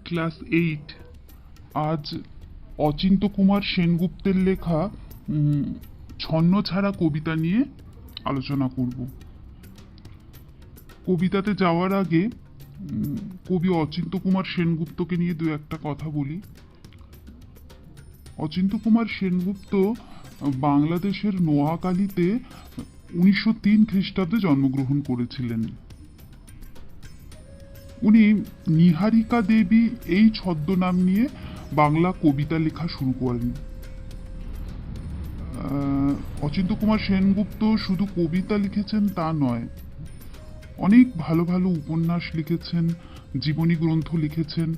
Class 8 আজ অচিন্ত্য কুমার সেনগুপ্তের লেখা ছন্নছাড়া কবিতা নিয়ে আলোচনা করব। কবিতাতে যাওয়ার আগে কবি অচিন্ত্য কুমার সেনগুপ্তকে নিয়ে দু একটা কথা বলি। অচিন্ত্য কুমার সেনগুপ্ত বাংলাদেশের নোয়াখালীতে 1903 খ্রিস্টাব্দে জন্মগ্রহণ করেছিলেন। উনি নিহারিকা দেবী এই ছদ্মনাম নিয়ে বাংলা কবিতা লেখা শুরু করেন। অচিন্ত্য কুমার সেনগুপ্ত শুধু কবিতা লিখেছেন তা নয়, অনেক ভালো ভালো উপন্যাস লিখেছেন, জীবনী গ্রন্থ লিখেছেন।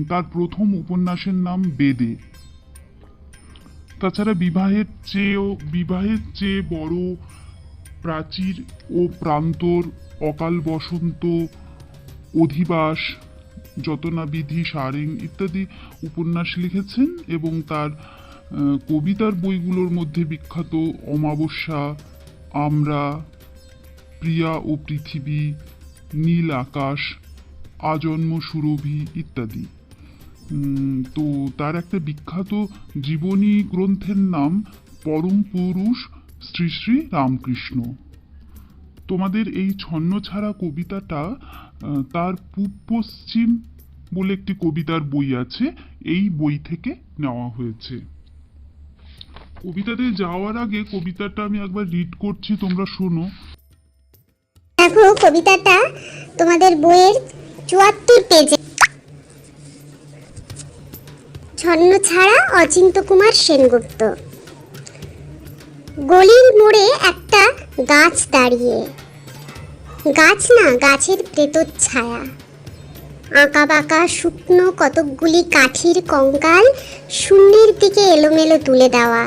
তার প্রথম উপন্যাসের নাম বেদে। তাছাড়া বিবাহের চেয়ে বড়, প্রাচীর ও প্রান্তর, অকাল বসন্ত, অধিবাস, যতনাবিধি, সারেং ইত্যাদি উপন্যাস লিখেছেন এবং তার কবিতার বইগুলোর মধ্যে বিখ্যাত অমাবস্যা, আমরা, প্রিয়া ও পৃথিবী, নীল আকাশ, আজন্ম সুরভি ইত্যাদি। তো তার একটা বিখ্যাত জীবনী গ্রন্থের নাম পরম পুরুষ শ্রী শ্রী রামকৃষ্ণ। তোমাদের এই ছন্নছাড়া কবিতাটা তার পূব পশ্চিম বলে একটি কবিতার বই আছে, এই বই থেকে নেওয়া হয়েছে। কবিতাতে যাওয়ার আগে কবিতাটা আমি একবার রিড করছি, তোমরা শোনো। দেখো, কবিতাটা তোমাদের বইয়ের 74 পেজে। ছন্নছাড়া অচিন্ত্য কুমার সেনগুপ্ত। গলির মোড়ে একটা গাছ দাঁড়িয়ে, গাছ না, গাছের প্রেতচ্ছায়া, আঁকা বাঁকা শুকনো কতকগুলি কাঠির কঙ্কাল শূন্যের দিকে এলোমেলো তুলে দেওয়া,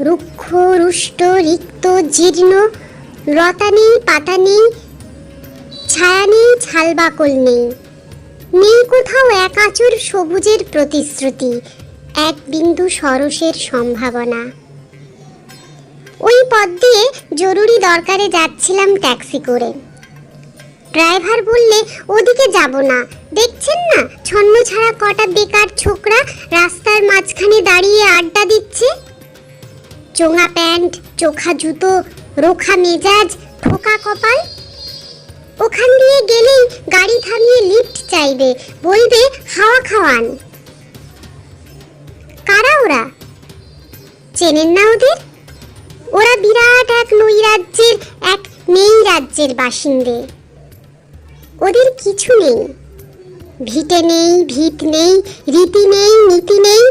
রুক্ষ রুষ্ট রিক্ত জীর্ণ, লতা নেই, পাতা নেই, ছায়া নেই, ছালবাকল নেই, নেই কোথাও এক আঁচড় সবুজের প্রতিশ্রুতি, এক বিন্দু সরসের সম্ভাবনা। ওই পথ দিয়ে জরুরি দরকারে যাচ্ছিলাম ট্যাক্সি করে। ড্রাইভার বললে, ওদিকে যাব না, দেখছেন না ছন্নছাড়া কটা বেকার ছোকরা রাস্তার মাঝখানে দাঁড়িয়ে আড্ডা দিচ্ছে। চোঙা প্যান্ট, চোখা জুতো, রোখা মেজাজ, ঠোকা কপাল। ওখান দিয়ে গেলেই গাড়ি থামিয়ে লিফট চাইবে, বলবে হাওয়া খাওয়ান। কারা ওরা? চেনেন না ওদের? ওরা বিরাট এক নৈরাজ্যের, এক নেই রাজ্যের বাসিন্দে। ওদের কিছু নেই, ভিটে নেই, ভিট নেই, রীতি নেই, নীতি নেই,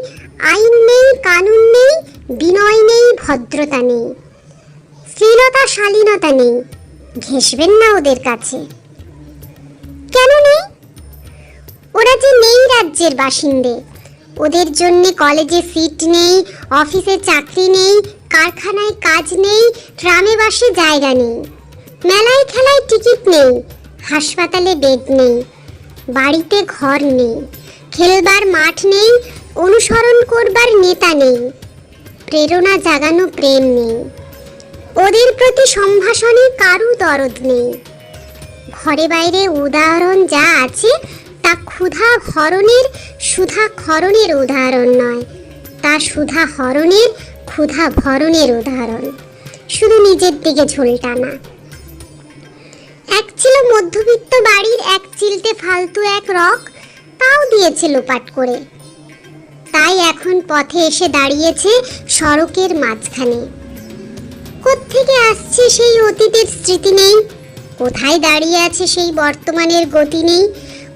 আইন নেই, কানুন নেই, বিনয় নেই, ভদ্রতা নেই, শ্লীলতা শালীনতা নেই। ঘেঁষবেন না ওদের কাছে। কেন নেই? ওরা যে নেই রাজ্যের বাসিন্দে। ওদের জন্য কলেজে সিট নেই, অফিসে চাকরি নেই, কারখানায় কাজ নেই, ট্রামে বাসে জায়গা নেই, মেলায় খেলায় টিকিট নেই, হাসপাতালে বেড নেই, বাড়িতে ঘর নেই, খেলবার মাঠ নেই, অনুসরণ করবার নেতা নেই, প্রেরণা জাগানো প্রেম নেই। ওদের প্রতি সম্ভাষণে কারু দরদ নেই। ঘরে বাইরে উদাহরণ যা আছে তা ক্ষুধা হরণের, সুধা ক্ষরণের উদাহরণ নয়, তা সুধা হরণের, ক্ষুধা ভরণের উদাহরণ। শুধু নিজের দিকে ঝোল টানা। এক ছিল মধ্যবিত্ত বাড়ির এক চিলতে ফালতু এক রক, তাও দিয়েছে লোপাট করে। তাই এখন পথে এসে দাঁড়িয়েছে সড়কের মাঝখানে। কোত্থেকে আসছে সেই অতীতের স্মৃতি নেই, কোথায় দাঁড়িয়ে আছে সেই বর্তমানের গতি নেই,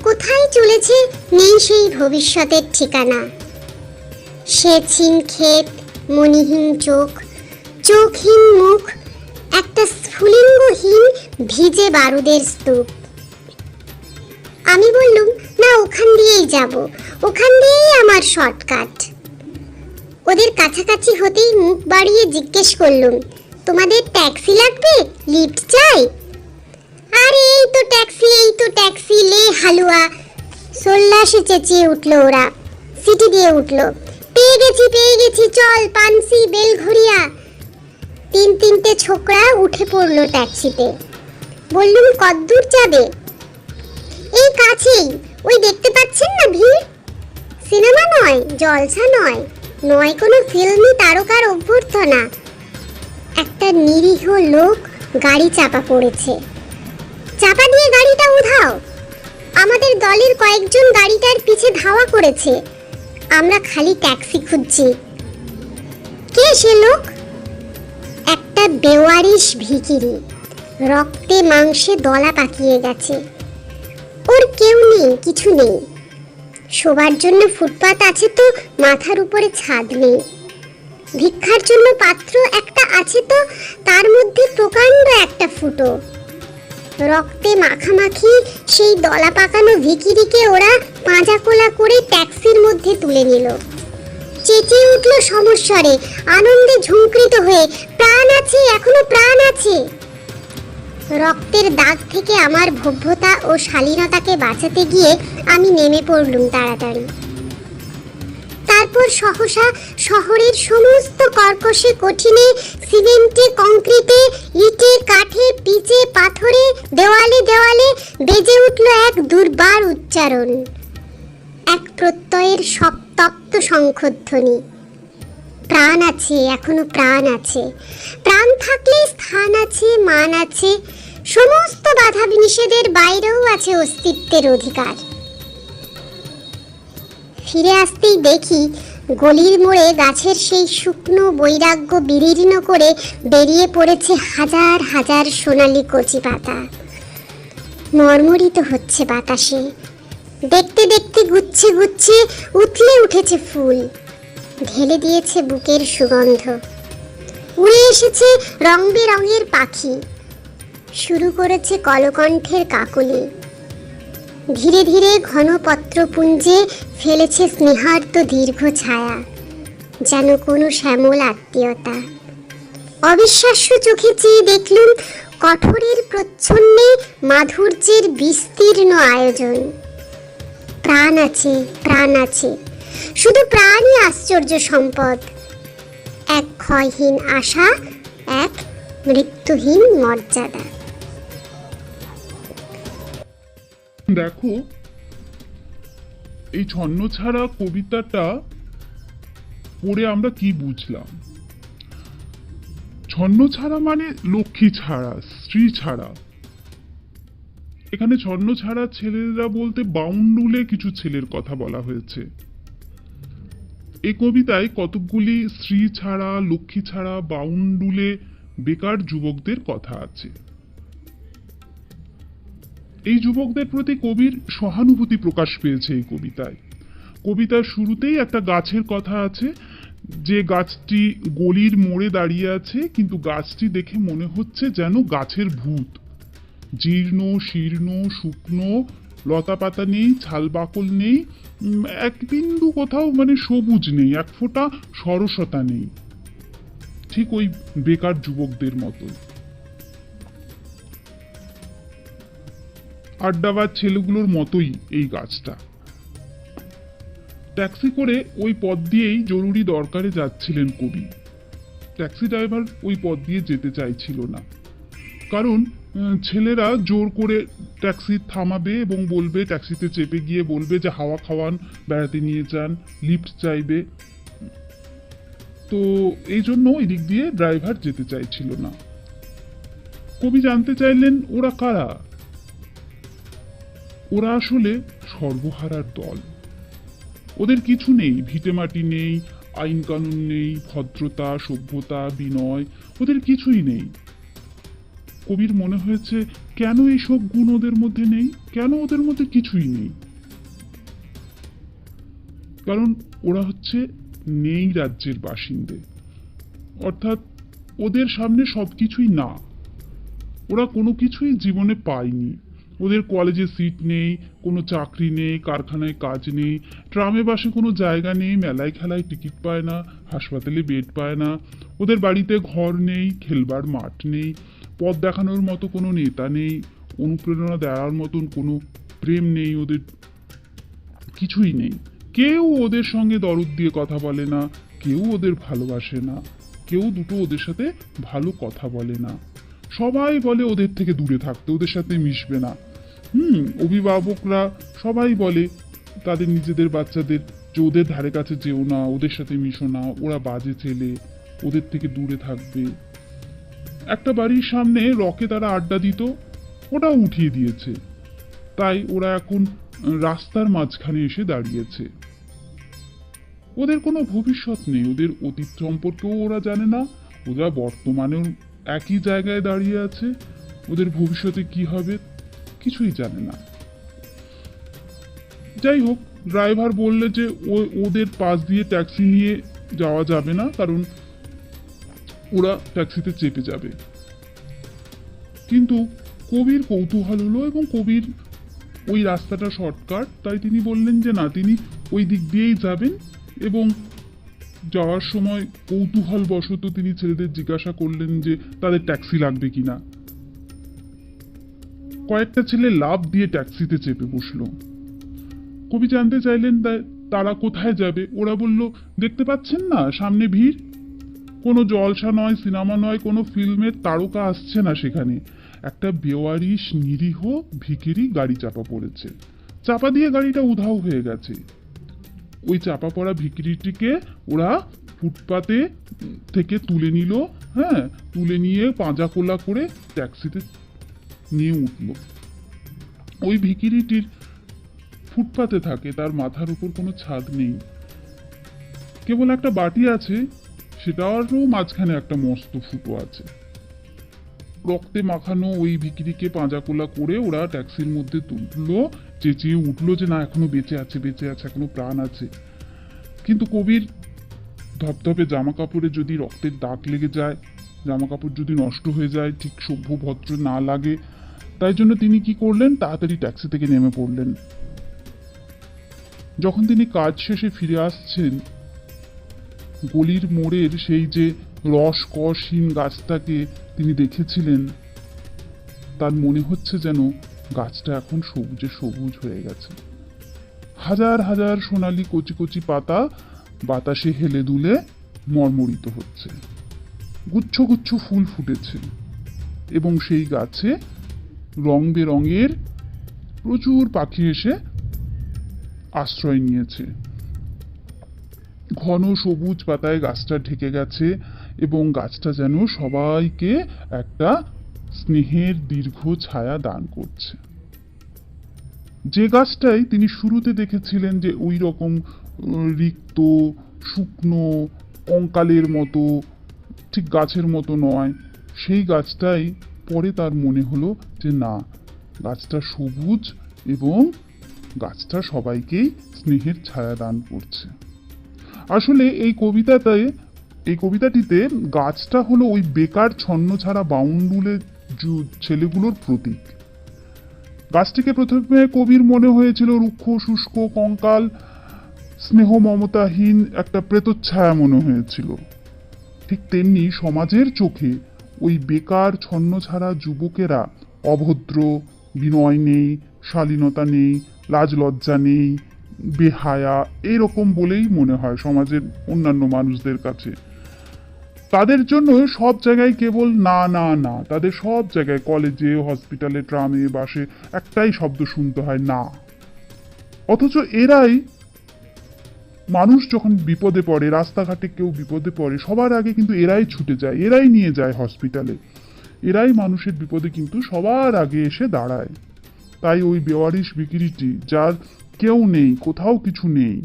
কোথায় চলেছে নেই সেই ভবিষ্যতের ঠিকানা। সেচহীন ক্ষেত, মণিহীন চোখ, চোখহীন মুখ, একটা স্ফুলিঙ্গহীন ভিজে বারুদের স্তূপ। আমি বললুম, না, ওখান দিয়েই যাব, ওখান দিয়েই আমার শর্টকাট। ওদের কাছাকাছি হতেই মুখ বাড়িয়ে জিজ্ঞেস করলুম, তোমাদের ট্যাক্সি লাগবে, লিফট চাই? আরে এই তো ট্যাক্সি, এই তো ট্যাক্সি, লে হালুয়া। সোল্লাসে চেঁচিয়ে উঠল ওরা, সিটি দিয়ে উঠল, পেয়ে গেছি, পেয়ে গেছি, চল পানসি, বেলঘরিয়া। তিনটে ছোকরা উঠে পড়ল ট্যাক্সিতে। বললুম, কদ্দূর যাবে? এই কাছেই, ওই দেখতে পাচ্ছেন না ভিড়, সিনেমা নয়, জলসা নয়, নয় কোনো ফিল্মি তারকার অভ্যর্থনা। একটা নিরীহ লোক গাড়ি চাপা পড়েছে, চাপা দিয়ে গাড়িটা উধাও। আমাদের দলের কয়েকজন গাড়িটার পিছে ধাওয়া করেছে, আমরা খালি ট্যাক্সি খুঁজছি। কে সে লোক? একটা বেওয়ারিশ ভিখিরি, রক্তে মাংসে দলা পাকিয়ে গেছে। ওর কেউ নেই, কিছু নেই। শোবার জন্য ফুটপাত আছে তো মাথার উপরে ছাদ নেই। ভিক্ষার জন্য পাত্র একটা আছে তো তার মধ্যে প্রকাণ্ড একটা ফুটো। রক্তে মাখামাখি সেই দলা পাকানো ভিখিরিকে ওরা পাঁজাকোলা করে ট্যাক্সির মধ্যে তুলে নিল। চেঁচিয়ে উঠল সমস্বরে, আনন্দে ঝংকৃত হয়ে, প্রাণ আছে, এখনো প্রাণ আছে। রক্তের দাগ থেকে আমার ভব্যতা ও শালীনতাকে বাঁচাতে গিয়ে আমি নেমে পড়লুম তাড়াতাড়ি। তারপর সহসা শহরের সমস্ত কর্কশে কঠিনে, সিমেন্টে, কংক্রিটে, ইটে, কাঠে, পিচে, পাথরে, দেওয়ালে দেওয়ালে বেজে উঠল এক দুর্বার উচ্চারণ, এক প্রত্যয়ের সপ্তপ্ত শঙ্খধ্বনি। প্রাণ আছে, এখনো প্রাণ আছে। প্রাণ থাকলে স্থান আছে, মান আছে, সমস্ত বাধা নিষেধের বাইরেও আছে অস্তিত্বের অধিকার। ফিরে আসতেই দেখি গলির মোড়ে গাছের সেই শুকনো বৈরাগ্য বিদীর্ণ করে বেরিয়ে পড়েছে হাজার হাজার সোনালি কচি পাতা। মর্মরিত হচ্ছে বাতাসে, দেখতে দেখতে গুচ্ছে গুচ্ছে উথলে উঠেছে ফুল, ঢেলে দিয়েছে বুকের সুগন্ধ। উড়ে এসেছে রং বেরঙের পাখি, শুরু করেছে কলকণ্ঠের কাকলি। ধীরে ধীরে ঘন পত্রপুঞ্জে ফেলেছে স্নেহার্ত দীর্ঘ ছায়া, যেন কোনো শ্যামল আত্মীয়তা। অবিশ্বাস্য চোখে চেয়ে দেখলুম কঠোরের প্রচ্ছন্নে মাধুর্যের বিস্তীর্ণ আয়োজন। প্রাণ আছে, প্রাণ আছে, শুধু প্রাণই আশ্চর্য সম্পদ। এক ক্ষয়হীন আশা, এক মৃত্যুহীন মর্যাদা। দেখো, এই ছন্নছাড়া কবিতাটা পড়ে আমরা কি বুঝলাম? ছন্নছাড়া মানে লক্ষ্মী ছাড়া, স্ত্রী ছাড়া। এখানে ছন্নছাড়া ছেলেরা বলতে বাউন্ডুলে কিছু ছেলের কথা বলা হয়েছে। এই কবিতায় কতকগুলি স্ত্রী ছাড়া, লক্ষ্মী ছাড়া, বাউন্ডুলে বেকার যুবকদের কথা আছে। এই যুবকদের প্রতি কবির সহানুভূতি প্রকাশ পেয়েছে এই কবিতায়। কবিতার শুরুতেই একটা গাছের কথা আছে, যে গাছটি গলির মোড়ে দাঁড়িয়ে আছে, কিন্তু গাছটি দেখে মনে হচ্ছে যেন গাছের ভূত। জীর্ণ শীর্ণ, শুকনো, লতা পাতা নেই, ছাল বাকল নেই, এক বিন্দু কোথাও মানে সবুজ নেই, এক ফোঁটা সরসতা নেই, ঠিক ওই বেকার যুবকদের মতো। আড্ডাবাজ ছেলেগুলোর মতোই এই গাছটা। ট্যাক্সি করে ওই পথ দিয়েই জরুরি দরকারে যাচ্ছিলেন কবি। ট্যাক্সি ড্রাইভার ওই পথ দিয়ে যেতে চাইছিল না, কারণ ছেলেরা জোর করে ট্যাক্সি থামাবে এবং বলবে, ট্যাক্সিতে চেপে গিয়ে বলবে যে হাওয়া খাওয়ান, বেড়াতে নিয়ে যান, লিফট চাইবে। তো এই জন্য ওই দিক দিয়ে ড্রাইভার যেতে চাইছিল না। কবি জানতে চাইলেন ওরা কারা। ওরা আসলে সর্বহারার দল। ওদের কিছু নেই, ভিটেমাটি নেই, আইন কানুন নেই, ভদ্রতা, সভ্যতা, বিনয়, ওদের কিছুই নেই। কবির মনে হয়েছে কেন এইসব গুণ ওদের মধ্যে নেই, কেন ওদের মধ্যে কিছুই নেই? কারণ ওরা হচ্ছে নেই রাজ্যের বাসিন্দে, অর্থাৎ ওদের সামনে সবকিছুই না। ওরা কোনো কিছুই জীবনে পায়নি। ওদের কলেজে সিট নেই, কোনো চাকরি নেই, কারখানায় কাজ নেই, ট্রামে বাসে কোনো জায়গা নেই, মেলায় খেলায় টিকিট পায় না, হাসপাতালে বেড পায় না, ওদের বাড়িতে ঘর নেই, খেলবার মাঠ নেই, পথ দেখানোর মতো কোনো নেতা নেই, অনুপ্রেরণা দেওয়ার মতন কোনো প্রেম নেই, ওদের কিছুই নেই। কেউ ওদের সঙ্গে দরদ দিয়ে কথা বলে না, কেউ ওদের ভালোবাসে না, কেউ দুটো ওদের সাথে ভালো কথা বলে না। সবাই বলে ওদের থেকে দূরে থাকতে, ওদের সাথে মিশবে না। অভিভাবকরা সবাই বলে তাদের নিজেদের বাচ্চাদের যে ওদের ধারে কাছে যেও না, ওদের সাথে মিশো না, ওরা বাজে ছেলে, ওদের থেকে দূরে থাকবে। একটা বাড়ির সামনে রকে তারা আড্ডা দিত, ওটাও উঠিয়ে দিয়েছে। তাই ওরা এখন রাস্তার মাঝখানে এসে দাঁড়িয়েছে। ওদের কোনো ভবিষ্যৎ নেই, ওদের অতীত সম্পর্কেও ওরা জানে না, ওরা বর্তমানেও একই জায়গায় দাঁড়িয়ে আছে, ওদের ভবিষ্যতে কি হবে কিছুই জানে না। যাই হোক, ড্রাইভার বললে যে ওদের পাশ দিয়ে ট্যাক্সি নিয়ে যাওয়া যাবে না, কারণ ওরা ট্যাক্সিতে চেপে যাবে। কিন্তু কবির কৌতূহল হলো এবং কবির ওই রাস্তাটা শর্টকাট, তাই তিনি বললেন যে না, তিনি ওই দিক দিয়েই যাবেন। এবং যাওয়ার সময় কৌতূহল বশত তিনি ছেলেদের জিজ্ঞাসা করলেন যে তাদের ট্যাক্সি লাগবে কিনা। কয়েকটা ছেলে লাফ দিয়ে ট্যাক্সিতে চেপে বসলো। কবি জানতে চাইলেন তারা কোথায় যাবে। ওরা বলল, দেখতে পাচ্ছেন না সামনে ভিড়, কোনো জলসা নয়, সিনেমা নয়, কোনো ফিল্মের তারকা আসছে না সেখানে। একটা বেওয়ারিশ নিরীহ ভিখিরি গাড়ি চাপা পড়েছে, চাপা দিয়ে গাড়িটা উধাও হয়ে গেছে। ওই চাপা পড়া ভিখিরিটিকে ওরা ফুটপাতে থেকে তুলে নিল, হ্যাঁ, তুলে নিয়ে পাঁজা কোলা করে ট্যাক্সিতে নিয়ে উঠল। ওই ভিখিরিটির ফুটপাতে থাকে, তার মাথার উপর কোনো ছাদ নেই, কেবল একটা বাটি আছে, সেটারও মাঝখানে একটা মস্ত ফুটো আছে। রক্তে মাখানো ওই ভিখিরিকে পাঁজাকোলা করে ওরা ট্যাক্সির মধ্যে তুললো, চেঁচিয়ে উঠলো যে না, এখনো বেঁচে আছে, বেঁচে আছে, এখনো প্রাণ আছে। কিন্তু কবির ধপধপে জামা কাপড়ে যদি রক্তের দাগ লেগে যায়, জামা কাপড় যদি নষ্ট হয়ে যায়, ঠিক সভ্য ভদ্র না লাগে, তাই জন্য তিনি কি করলেন, তাড়াতাড়ি ট্যাক্সি থেকে নেমে পড়লেন। যখন তিনি কাজ শেষে ফিরে আসছেন, গলির মোড়ের সেই যে রসকসহীন গাছটাকে তিনি দেখেছিলেন, তার মনে হচ্ছে যেন গাছটা এখন সবুজে সবুজ হয়ে গেছে। হাজার হাজার সোনালী কচি কচি পাতা বাতাসে হেলে দুলে মর্মরিত হচ্ছে, গুচ্ছ গুচ্ছ ফুল ফুটেছে এবং সেই গাছে রং বেরঙের প্রচুর পাখি এসে আশ্রয় নিয়েছে। ঘন সবুজ পাতায় গাছটা ঢেকে গেছে এবং গাছটা যেন সবাইকে একটা স্নেহের দীর্ঘ ছায়া দান করছে। যে গাছটাই তিনি শুরুতে দেখেছিলেন যে ওই রকম রিক্ত, শুকনো, কঙ্কালের মতো, ঠিক গাছের মতো নয়, সেই গাছটাই পরে তার মনে হলো যে না, গাছটা সবুজ এবং গাছটা সবাইকেই স্নেহের ছায়া দান করছে। আসলে এই কবিতাটিতে গাছটা হলো ওই বেকার ছন্নছাড়া বাউন্ডুলে ছেলেগুলোর প্রতীক। গাছটিকে প্রথমে কবির মনে হয়েছিল রুক্ষ, শুষ্ক, কঙ্কাল, স্নেহ মমতাহীন একটা প্রেতচ্ছায়া মনে হয়েছিল। ঠিক তেমনি সমাজের চোখে ওই বেকার ছন্নছাড়া যুবকেরা অভদ্র, বিনয় নেই, শালীনতা নেই, লাজ লজ্জা নেই, বেহায়া, এইরকম বলেই মনে হয় সমাজের অন্যান্য মানুষদের কাছে। তাদের জন্য সব জায়গায় কেবল না না না, তাদের সব জায়গায়, কলেজে, হসপিটালে, ট্রামে, বাসে একটাই শব্দ শুনতে হয়, না। অথচ এরাই মানুষ যখন বিপদে পড়ে, রাস্তাঘাটে কেউ বিপদে পড়ে, সবার আগে কিন্তু এরাই ছুটে যায়, এরাই নিয়ে যায় হসপিটালে, এরাই মানুষের বিপদে কিন্তু সবার আগে এসে দাঁড়ায়। তাই ওই বেওয়ারিশ ভিখিরিটি, যার কেউ নেই, কোথাও কিছু নেই,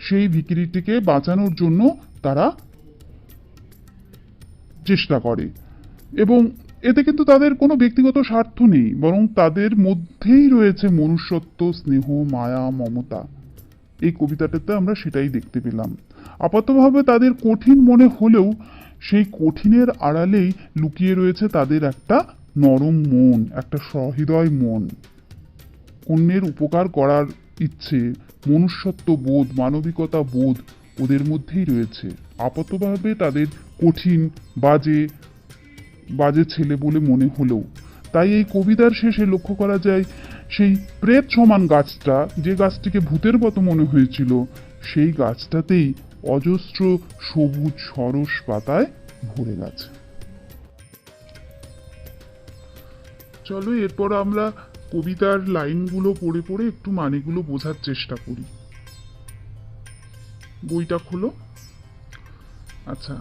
সেই ভিখিরিটিকে বাঁচানোর জন্য তারা চেষ্টা করে। এবং এতে কিন্তু তাদের কোনো ব্যক্তিগত স্বার্থ নেই, বরং তাদের মধ্যেই রয়েছে মনুষ্যত্ব, স্নেহ, মায়া, মমতা। এই কবিতাটাতে আমরা সেটাই দেখতে পেলাম। আপাতভাবে তাদের কঠিন মনে হলেও সেই কঠিনের আড়ালেই লুকিয়ে রয়েছে তাদের একটা নরম মন, একটা সহৃদয় মন, অন্যের উপকার করার ইচ্ছে, মনুষ্যত্ব বোধ, মানবিকতা বোধ ওদের মধ্যেই রয়েছে। আপাতভাবে তাদের কঠিন, বাজে ছেলে বলে মনে হলেও। তাই এই কবিতার শেষে লক্ষ্য করা যায় সেই প্রেত সমান গাছটা, যে গাছটিকে ভূতের মতো মনে হয়েছিল, সেই গাছটাতেই অজস্র সবুজ সরস পাতায় ভরে গেছে। চলো এরপর আমরা কবিতার লাইনগুলো পড়ে পড়ে একটু মানেগুলো বোঝার চেষ্টা করি। বইটা খোলো। আচ্ছা,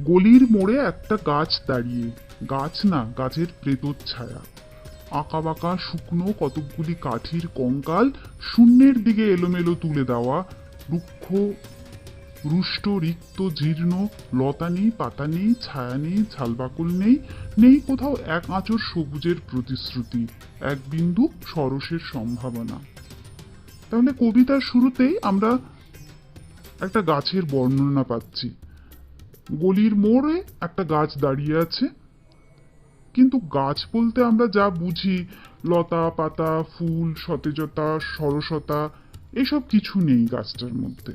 গলির মোড়ে একটা গাছ দাঁড়িয়ে, গাছ না, গাছের প্রেতচ্ছায়া, আঁকা বাঁকা শুকনো কতকগুলি কাঠির কঙ্কাল শূন্যের দিকে এলোমেলো তুলে দেওয়া, রুক্ষ রুষ্ট রিক্ত জীর্ণ, লতা নেই, পাতা নেই, ছায়া নেই, ছালবাকল নেই, নেই কোথাও এক আঁচড় সবুজের প্রতিশ্রুতি, এক বিন্দু সরসের সম্ভাবনা। তাহলে কবিতার শুরুতেই আমরা একটা গাছের বর্ণনা পাচ্ছি। গলির মোড়ে একটা গাছ দাঁড়িয়ে আছে, কিন্তু গাছ বলতে আমরা যা বুঝি, লতা পাতা ফুল সতেজতা সরসতা, এসব কিছু নেই গাছটার মধ্যে।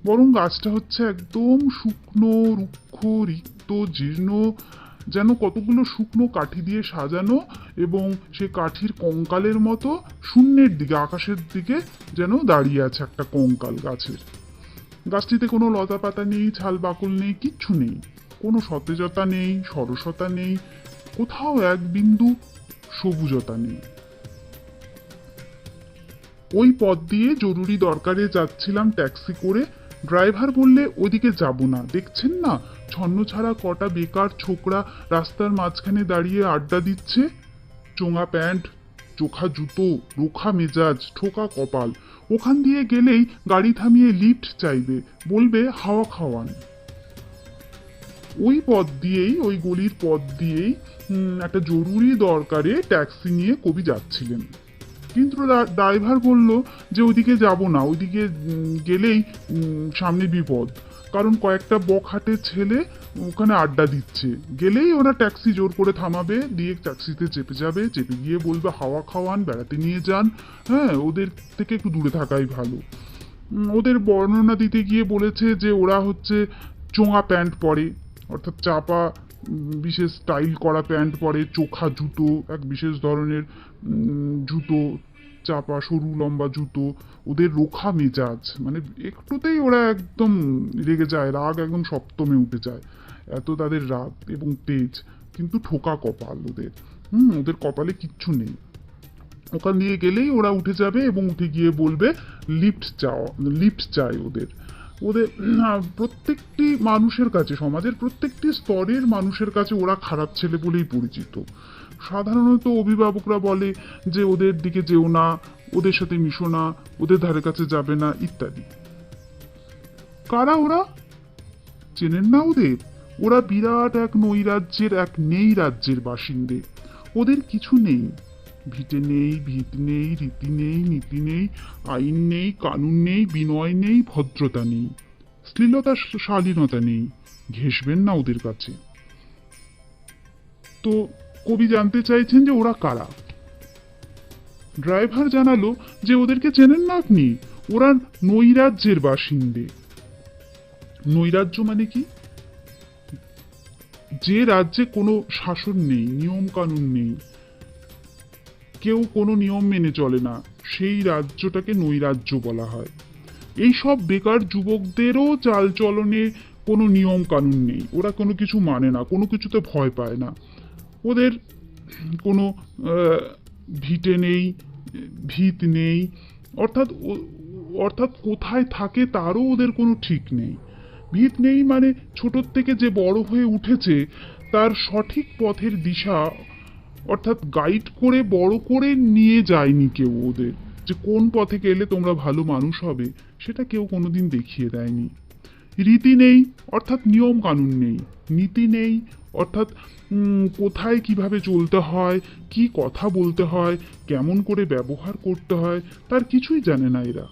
বরং গাছটা হচ্ছে একদম শুকনো রুক্ষ রিক্ত জীর্ণ, যেন কতগুলো শুকনো কাঠি দিয়ে সাজানো, এবং সে কাঠির কঙ্কালের মতো শূন্যের দিকে, আকাশের দিকে যেন দাঁড়িয়ে আছে একটা কঙ্কাল গাছের। গাছটিতে কোনো লতা পাতা নেই, ছাল বাকল নেই, কিচ্ছু নেই, কোনো সতেজতা নেই, সরসতা নেই, কোথাও এক বিন্দু সবুজতা নেই। ওই পথ দিয়ে জরুরি দরকারে যাচ্ছিলাম ট্যাক্সি করে। ড্রাইভার বললে ওদিকে যাব না, দেখছেন না ছন্নছাড়া কটা বেকার ছোকরা রাস্তার মাঝখানে দাঁড়িয়ে আড্ডা দিচ্ছে, চোঙা প্যান্ট, চোখা জুতো, রোখা মেজাজ, ঠোকা কপাল, ওখান দিয়ে গেলেই গাড়ি থামিয়ে লিফট চাইবে, বলবে হাওয়া খাওয়ান। ওই পথ দিয়েই, ওই গলির পথ দিয়েই একটা জরুরি দরকারে ট্যাক্সি নিয়ে কবি যাচ্ছিলেন। কিন্তু ড্রাইভার বলল যে ওইদিকে যাব না, ওইদিকে গেলেই সামনে বিপদ, কারণ কয়েকটা বকহাটের ছেলে ওখানে আড্ডা দিচ্ছে, গেলেই ওরা ট্যাক্সি জোর করে থামাবে, দিয়ে ট্যাক্সিতে চেপে যাবে, চেপে গিয়ে বলবে হাওয়া খাওয়ান, বেড়াতে নিয়ে যান। হ্যাঁ, ওদের থেকে একটু দূরে থাকাই ভালো। ওদের বর্ণনা দিতে গিয়ে বলেছে যে ওরা হচ্ছে চোঙা প্যান্ট পরে, অর্থাৎ চাপা বিশেষ স্টাইল করা প্যান্ট পরে, চোখা জুতো, এক বিশেষ ধরনের জুতো, চাপা সরু লম্বা জুতো, ওদের রোখা মেজাজ, মানে একটুতেই ওরা একদম রেগে যায়, রাগ একদম সপ্তমে উঠে যায়, এত তাদের রাগ এবং তেজ। কিন্তু ঠোকা কপাল ওদের, ওদের কপালে কিচ্ছু নেই। ওখান দিয়ে গেলেই ওরা উঠে যাবে এবং উঠে গিয়ে বলবে লিফট চাই ওদের। ওদের প্রত্যেকটি মানুষের কাছে, সমাজের প্রত্যেকটি স্তরের মানুষের কাছে ওরা খারাপ ছেলে বলেই পরিচিত। সাধারণত অভিভাবকরা বলে যে ওদের দিকে যেও না, ওদের সাথে মিশো না, ওদের ধারে কাছে যাবে না, ইত্যাদি। কারা ওরা? চেনেন না ওদের? ওরা বিরাট এক নৈরাজ্যের, এক নেই রাজ্যের বাসিন্দে। ওদের কিছু নেই, ভিটে নেই, ভিত নেই, রীতি নেই, নীতি নেই, আইন নেই, কানুন নেই, বিনয় নেই, ভদ্রতা নেই, শ্লীলতা শালীনতা নেই। ঘেঁষবেন না ওদের কাছে। তো কবি জানতে চাইছেন যে ওরা কারা। ড্রাইভার জানালো যে ওদেরকে চেনেন না আপনি, ওরা নৈরাজ্যের বাসিন্দে। নৈরাজ্য মানে কি? যে রাজ্যে কোনো শাসন নেই, নিয়ম কানুন নেই, কেউ কোনো নিয়ম মেনে চলে না, সেই রাজ্যটাকে নৈরাজ্য বলা হয়। এই সব বেকার যুবকদেরও চালচলনে কোনো নিয়ম কানুন নেই, ওরা কোনো কিছু মানে না, কোনো কিছুতে ভয় পায় না, ওদের কোনো ভিটে নেই, ভিত নেই, অর্থাৎ অর্থাৎ কোথায় থাকে তারও ওদের কোনো ঠিক নেই। ভিত নেই মানে ছোটোর থেকে যে বড় হয়ে উঠেছে তার সঠিক পথের দিশা, অর্থাৎ গাইড করে বড় করে নিয়ে যায়নি কেউ ওদের, যে কোন পথে গেলে তোমরা ভালো মানুষ হবে, সেটা কেউ কোনোদিন দেখিয়ে দেয়নি। রীতি নেই, অর্থাৎ নিয়ম কানুন নেই। নীতি নেই, অর্থাৎ কোথায় কিভাবে চলতে হয়, কি কথা বলতে হয়, কেমন করে ব্যবহার করতে হয়, তার কিছুই জানে না এরা।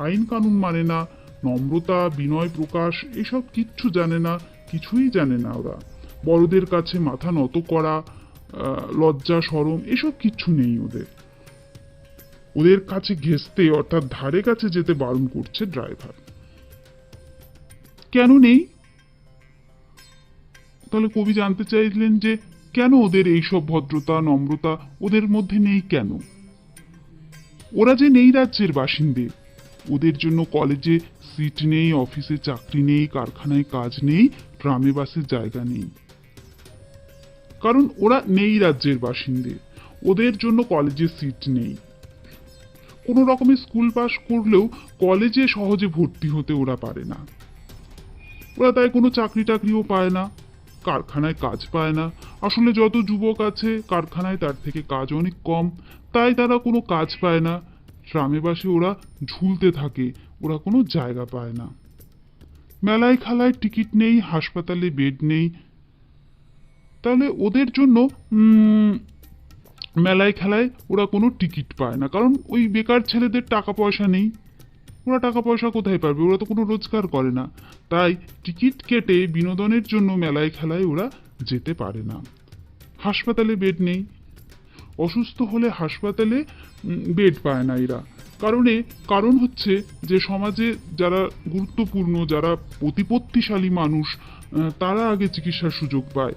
আইন কানুন মানে না, নম্রতা বিনয় প্রকাশ এসব কিচ্ছু জানে না, কিছুই জানে না ওরা। বড়দের কাছে মাথা নত করা, লজ্জা শরম এসব কিচ্ছু নেই ওদের। ওদের কাছে ঘেঁষতে, অর্থাৎ ধারে কাছে যেতে বারণ করছে ড্রাইভার। কেন নেই? তাহলে কবি জানতে চাইলেন যে কেন ওদের এইসব ভদ্রতা নম্রতা ওদের মধ্যে নেই কেন? ওরা যে নেই রাজ্যের বাসিন্দে, ওদের জন্য কলেজে সিট নেই, অফিসে চাকরি নেই, কারখানায় কাজ নেই, ট্রামে বাসে জায়গা নেই, কারণ ওরা নেই রাজ্যের বাসিন্দে। ওদের জন্য কলেজে সিট নেই। কোনো রকমের স্কুল পাস করলেও কলেজে সহজে ভর্তি হতে ওরা পারে না। ওরা তাই কোনো চাকরি টাকরিও পায় না, কারখানায় কাজ পায় না। আসলে যত যুবক আছে কারখানায় তার থেকে কাজ অনেক কম, তাই তারা কোনো কাজ পায় না। ট্রামে বাসে ওরা ঝুলতে থাকে, ওরা কোনো জায়গা পায় না। মেলায় খেলায় টিকিট নেই, হাসপাতালে বেড নেই। তাহলে ওদের জন্য মেলায় খেলায় ওরা কোনো টিকিট পায় না, কারণ ওই বেকার ছেলেদের টাকা পয়সা নেই। ওরা টাকা পয়সা কোথায় পাবে, ওরা তো কোনো রোজগার করে না। তাই টিকিট কেটে বিনোদনের জন্য মেলায় খেলায় ওরা যেতে পারে না। হাসপাতালে বেড নেই, অসুস্থ হলে হাসপাতালে বেড পায় না এরা। কারণ হচ্ছে যে সমাজে যারা গুরুত্বপূর্ণ, যারা প্রতিপত্তিশালী মানুষ, তারা আগে চিকিৎসার সুযোগ পায়।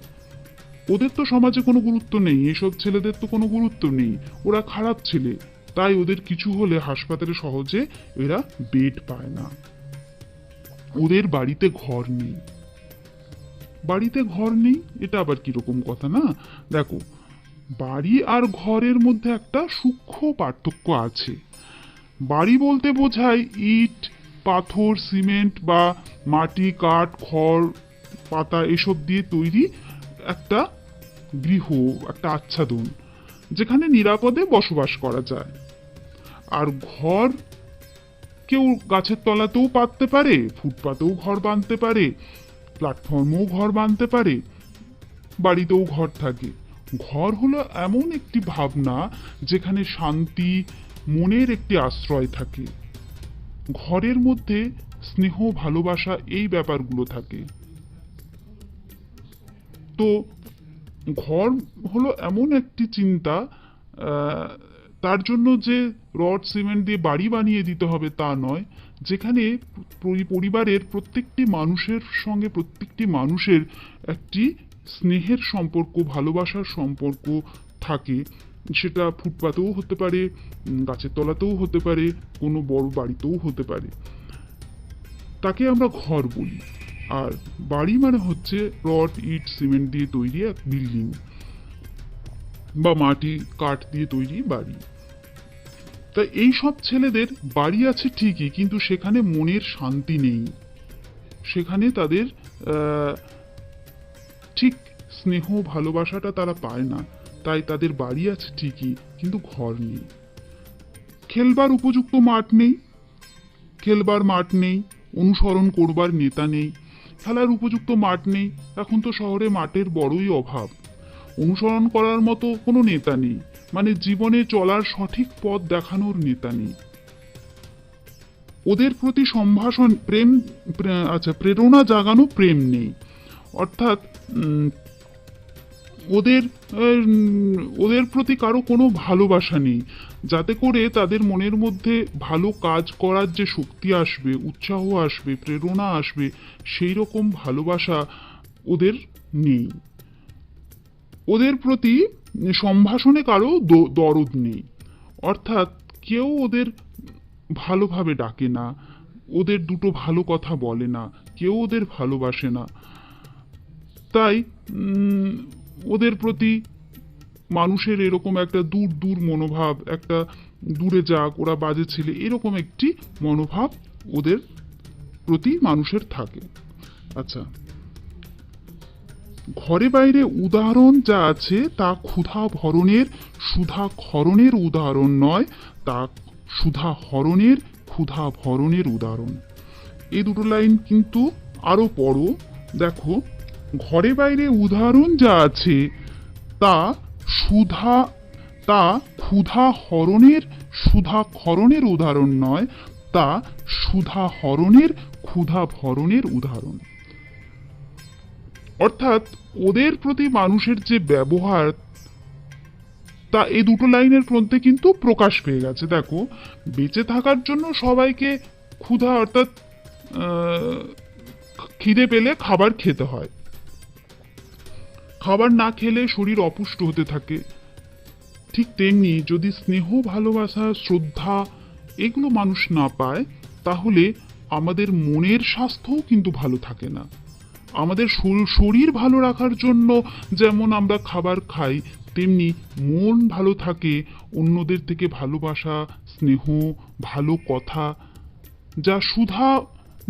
ওদের তো সমাজে কোনো গুরুত্ব নেই, এসব ছেলেদের তো কোনো গুরুত্ব নেই, ওরা খারাপ ছেলে। তাই ওদের কিছু হলে হাসপাতালে সহজে এরা বেড পায় না। ওদের বাড়িতে ঘর নেই। বাড়িতে ঘর নেই এটা আবার কিরকম কথা না? দেখো, বাড়ি আর ঘরের মধ্যে একটা সূক্ষ্ম পার্থক্য আছে। বাড়ি বলতে বোঝায় ইট, পাথর, সিমেন্ট বা মাটি, কাঠ, খড়, পাতা এসব দিয়ে তৈরি একটা গৃহ, একটা আচ্ছাদন, যেখানে নিরাপদে বসবাস করা যায়। আর ঘর কেউ গাছের তলাতেও পাততে পারে, ফুটপাতেও ঘর বাঁধতে পারে, প্ল্যাটফর্মেও ঘর বাঁধতে পারে, বাড়িতেও ঘর থাকে। ঘর হলো এমন একটি ভাবনা যেখানে শান্তি, মনের একটি আশ্রয় থাকে। ঘরের মধ্যে স্নেহ, ভালোবাসা এই ব্যাপারগুলো থাকে। তো ঘর হলো এমন একটি চিন্তা, তার জন্য যে রড সিমেন্ট দিয়ে বাড়ি বানিয়ে দিতে হবে তা নয়, যেখানে পরিবারের প্রত্যেকটি মানুষের সঙ্গে প্রত্যেকটি মানুষের একটি স্নেহের সম্পর্ক, ভালোবাসার সম্পর্ক থাকে। সেটা ফুটপাতেও হতে পারে, গাছের তলাতেও হতে পারে, কোনো বড় বাড়িতেও হতে পারে। তাকে আমরা ঘর বলি। আর বাড়ি মানে হচ্ছে রড, ইট, সিমেন্ট দিয়ে তৈরি এক বিল্ডিং বা মাটি, কাঠ দিয়ে তৈরি বাড়ি। তাই এই সব ছেলেদের বাড়ি আছে ঠিকই, কিন্তু সেখানে মনের শান্তি নেই, সেখানে তাদের ঠিক স্নেহ, ভালোবাসাটা তারা পায় না। তাই তাদের বাড়ি আছে ঠিকই, কিন্তু ঘর নেই। খেলবার উপযুক্ত মাঠ নেই, খেলবার মাঠ নেই, অনুসরণ করবার নেতা নেই। খেলার উপযুক্ত মাঠ নেই, এখন তো শহরে মাঠের বড়ই অভাব। অনুসরণ করার মতো কোনো নেতা নেই, মানে জীবনে চলার সঠিক পথ দেখানোর নেতা নেই। ওদের প্রতি সম্ভাষণ, প্রেরণা জাগানো প্রেম নেই। অর্থাৎ ওদের প্রতি কারো কোনো ভালোবাসা নেই, যাতে করে তাদের মনের মধ্যে ভালো কাজ করার যে শক্তি আসবে, উৎসাহ আসবে, প্রেরণা আসবে, সেই রকম ভালোবাসা ওদের নেই। ওদের প্রতি সম্ভাষণে কারো দরদ নেই। অর্থাৎ কেউ ওদের ভালোভাবে ডাকে না, ওদের দুটো ভালো কথা বলে না, কেউ ওদের ভালোবাসে না। তাই ওদের প্রতি মানুষের এরকম একটা দূর দূর মনোভাব, একটা দূরে যাক, ওরা বাজে ছেলে, এরকম একটি মনোভাব ওদের প্রতি মানুষের থাকে। আচ্ছা, ঘরে বাইরে উদাহরণ যা আছে তা ক্ষুধা ভরণের, সুধা ক্ষরণের উদাহরণ নয়, তা সুধা হরণের, ক্ষুধা ভরণের উদাহরণ। এই দুটো লাইন কিন্তু আরো পড়ো। দেখো, ঘরে বাইরে উদাহরণ যা আছে তা ক্ষুধা হরণের, সুধা ক্ষরণের উদাহরণ নয়, তা সুধা হরণের, ক্ষুধা ভরণের উদাহরণ। অর্থাৎ ওদের প্রতি মানুষের যে ব্যবহার, তা এই দুটো লাইনের মধ্যে কিন্তু প্রকাশ পেয়ে গেছে। দেখো, বেঁচে থাকার জন্য সবাইকে ক্ষুধা, অর্থাৎ খিদে পেলে খাবার খেতে হয়। খাবার না খেলে শরীর অপুষ্ট হতে থাকে। ঠিক তেমনি যদি স্নেহ, ভালোবাসা, শ্রদ্ধা এগুলো মানুষ না পায়, তাহলে আমাদের মনের স্বাস্থ্যও কিন্তু ভালো থাকে না। আমাদের শরীর ভালো রাখার জন্য যেমন আমরা খাবার খাই, তেমনি মন ভালো থাকে অন্যদের থেকে ভালোবাসা, স্নেহ, ভালো কথা, যা সুধা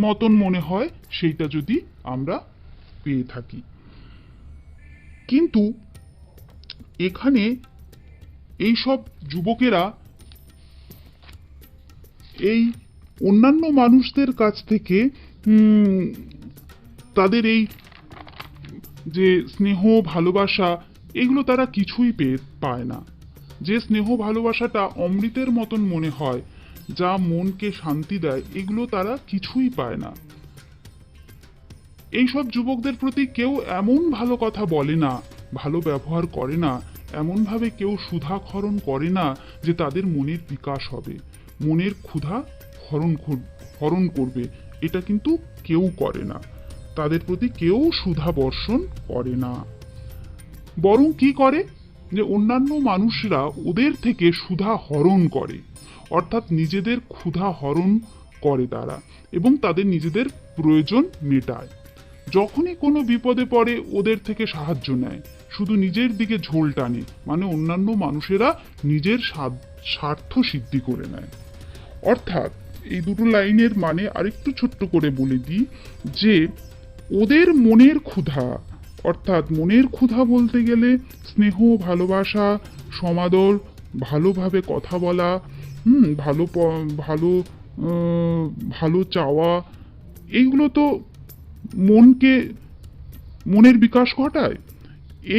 মতন মনে হয় সেইটা যদি আমরা পেয়ে থাকি। কিন্তু এখানে এইসব যুবকেরা এই অন্যান্য মানুষদের কাছ থেকে তাদের এই যে স্নেহ ভালোবাসা এগুলো তারা কিছুই পায় না। যে স্নেহ ভালোবাসাটা অমৃতের মতন মনে হয়, যা মনকে শান্তি দেয়, এগুলো তারা কিছুই পায় না। এইসব যুবকদের প্রতি কেউ এমন ভালো কথা বলে না, ভালো ব্যবহার করে না, এমনভাবে কেউ সুধাক্ষরণ করে না যে তাদের মনের বিকাশ হবে, মনের ক্ষুধা হরণ করবে, এটা কিন্তু কেউ করে না। তাদের প্রতি কেউ সুধা বর্ষণ করে না, বরং কি করে যে অন্যান্য মানুষরা ওদের থেকে সুধা হরণ করে, অর্থাৎ নিজেদের ক্ষুধা হরণ করে তারা এবং তাদের নিজেদের প্রয়োজন মেটায়। যখনই কোনো বিপদে পড়ে ওদের থেকে সাহায্য নেয়, শুধু নিজের দিকে ঝোল টানে, মানে অন্যান্য মানুষেরা নিজের স্বার্থ সিদ্ধি করে নেয়। অর্থাৎ এই দুটো লাইনের মানে আরেকটু ছোট্ট করে বলে দিই যে ওদের মনের ক্ষুধা, অর্থাৎ মনের ক্ষুধা বলতে গেলে স্নেহ, ভালোবাসা, সমাদর, ভালোভাবে কথা বলা, ভালো ভালো ভালো চাওয়া, এইগুলো তো মনের বিকাশ ঘটায়।